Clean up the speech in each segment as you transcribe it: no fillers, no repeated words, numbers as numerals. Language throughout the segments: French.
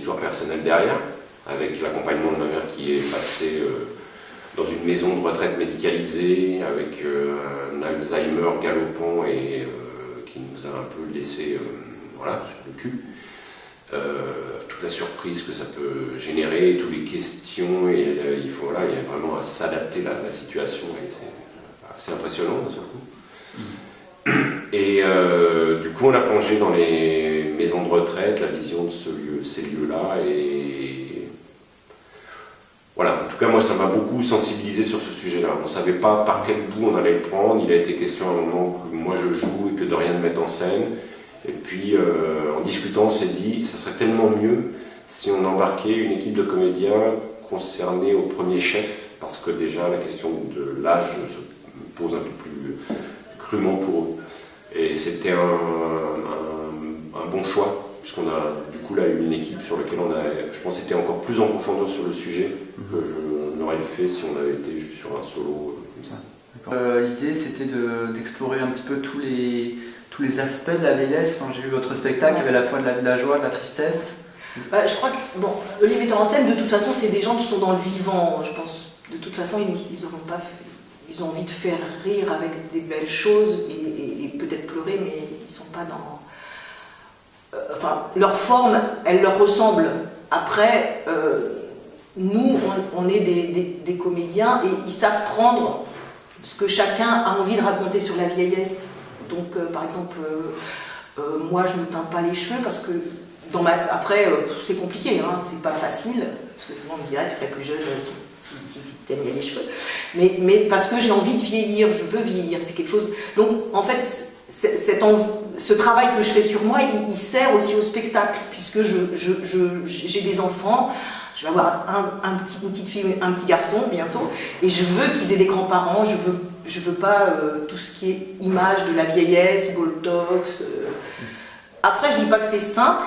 histoire personnelle derrière, avec l'accompagnement de ma mère qui est passée dans une maison de retraite médicalisée, avec un Alzheimer galopant et qui nous a un peu laissé voilà, sur le cul. Toute la surprise que ça peut générer, toutes les questions, et il faut voilà, il y a vraiment à s'adapter à la situation, et c'est assez impressionnant d'un seul coup. Et du coup, on a plongé dans les maisons de retraite, la vision de ces lieux-là, et voilà, en tout cas, moi, ça m'a beaucoup sensibilisé sur ce sujet-là. On ne savait pas par quel bout on allait le prendre. Il a été question à un moment que moi je joue et que Dorian me mette en scène. Et puis, en discutant, on s'est dit, ça serait tellement mieux si on embarquait une équipe de comédiens concernés au premier chef, parce que déjà, la question de l'âge se pose un peu plus crûment pour eux. Et c'était un bon choix, puisqu'on a du coup là une équipe sur laquelle on a, je pense, été encore plus en profondeur sur le sujet que je n'aurais fait si on avait été juste sur un solo comme ça. L'idée, c'était d'explorer un petit peu tous les aspects de la vieillesse. Quand j'ai vu votre spectacle, il y avait à la fois de la joie, de la tristesse. Je crois que bon, les metteurs en scène, de toute façon, c'est des gens qui sont dans le vivant, je pense. De toute façon, ils ont envie de faire rire avec des belles choses et peut-être pleurer, mais ils ne sont pas dans... enfin, leur forme, elle leur ressemble. Après, nous, on est des comédiens et ils savent prendre ce que chacun a envie de raconter sur la vieillesse. Donc, par exemple, moi, je ne me teins pas les cheveux parce que après, c'est compliqué, hein, c'est pas facile, parce que tout le monde me dirait, tu ferais plus jeune si tu teignais les cheveux, mais parce que j'ai envie de vieillir, je veux vieillir, c'est quelque chose... Donc, en fait, ce travail que je fais sur moi, il sert aussi au spectacle, puisque j'ai des enfants, je vais avoir une petite fille, un petit garçon bientôt, et je veux qu'ils aient des grands-parents, je veux pas tout ce qui est image de la vieillesse, Botox. Après, je dis pas que c'est simple,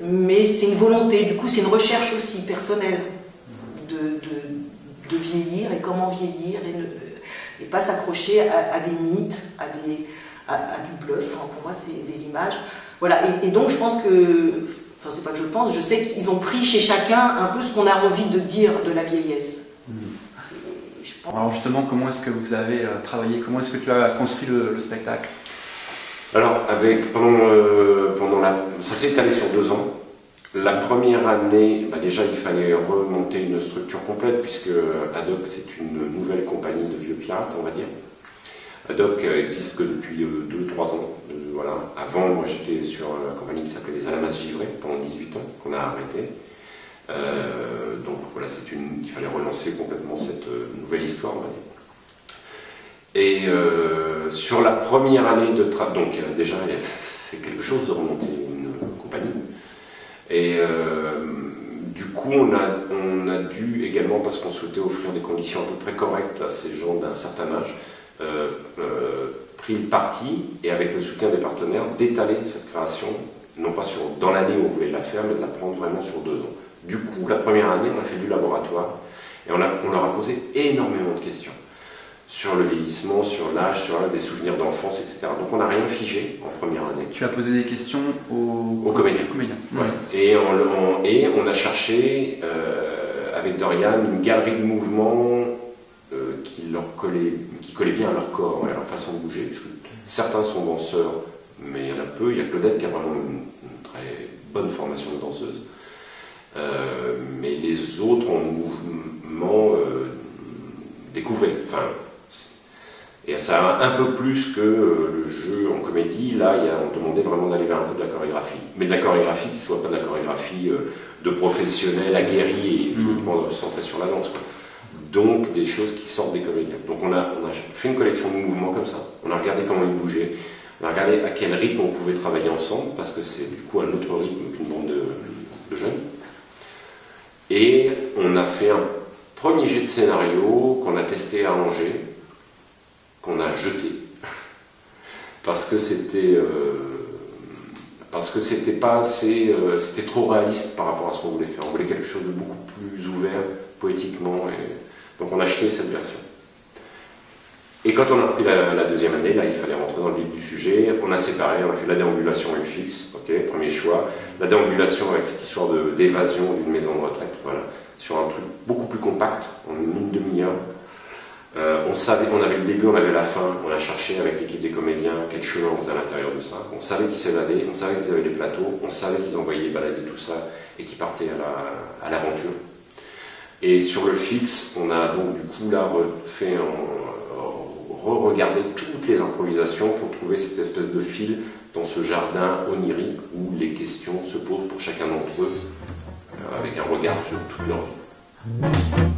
mais c'est une volonté, du coup c'est une recherche aussi personnelle de vieillir et comment vieillir et pas s'accrocher à des mythes, à du bluff, hein, pour moi c'est des images. Voilà, et donc je pense que, enfin c'est pas que je pense, je sais qu'ils ont pris chez chacun un peu ce qu'on a envie de dire de la vieillesse. Alors justement, comment est-ce que vous avez travaillé, comment est-ce que tu as construit le spectacle? Alors, ça s'est étalé sur 2 ans. La première année, déjà il fallait remonter une structure complète, puisque Haddock c'est une nouvelle compagnie de vieux pirates, on va dire. Haddock existe que depuis 2-3 ans. Voilà. Avant, moi j'étais sur la compagnie qui s'appelait les Alamas-Givré pendant 18 ans, qu'on a arrêté. Donc voilà, il fallait relancer complètement cette nouvelle histoire, on va dire. Et sur la première année de travail, donc déjà c'est quelque chose de remonter une compagnie. Et du coup on a dû également, parce qu'on souhaitait offrir des conditions à peu près correctes à ces gens d'un certain âge, pris le parti, et avec le soutien des partenaires, d'étaler cette création, non pas dans l'année où on voulait la faire, mais de la prendre vraiment sur 2 ans. Du coup, la première année, on a fait du laboratoire, et on leur a posé énormément de questions sur le vieillissement, sur l'âge, sur des souvenirs d'enfance, etc. Donc on n'a rien figé en première année. Tu as posé des questions aux comédiens. Ouais. Et on a cherché, avec Dorian, une galerie de mouvements qui collait bien à leur corps, à leur façon de bouger, puisque certains sont danseurs, mais il y en a peu. Il y a Claudette qui a vraiment une très bonne formation de danseuse. Mais les autres ont mouvement découvert. Enfin, et ça a un peu plus que le jeu en comédie. Là, on demandait vraiment d'aller vers un peu de la chorégraphie. Mais de la chorégraphie qui ne soit pas de la chorégraphie de professionnels aguerris et uniquement centrée sur la danse, quoi. Donc des choses qui sortent des comédiens. Donc on a fait une collection de mouvements comme ça. On a regardé comment ils bougeaient. On a regardé à quel rythme on pouvait travailler ensemble, parce que c'est du coup un autre rythme qu'une bande de jeunes. Et on a fait un premier jet de scénario qu'on a testé à Angers, qu'on a jeté, parce que c'était pas assez, c'était trop réaliste par rapport à ce qu'on voulait faire. On voulait quelque chose de beaucoup plus ouvert poétiquement, et donc on a acheté cette version. Et quand on a pris la deuxième année, là, il fallait rentrer dans le vif du sujet. On a séparé, on a fait la déambulation et le fixe, ok, premier choix. La déambulation avec cette histoire d'évasion d'une maison de retraite, voilà, sur un truc beaucoup plus compact, en une demi-heure. On avait le début, on avait la fin, on a cherché avec l'équipe des comédiens quel chemin on faisait à l'intérieur de ça. On savait qu'ils s'évadaient, on savait qu'ils avaient des plateaux, on savait qu'ils envoyaient balader tout ça et qu'ils partaient à l'aventure. Et sur le fixe, on a donc du coup là re-regarder toutes les improvisations pour trouver cette espèce de fil dans ce jardin onirique où les questions se posent pour chacun d'entre eux avec un regard sur toute leur vie.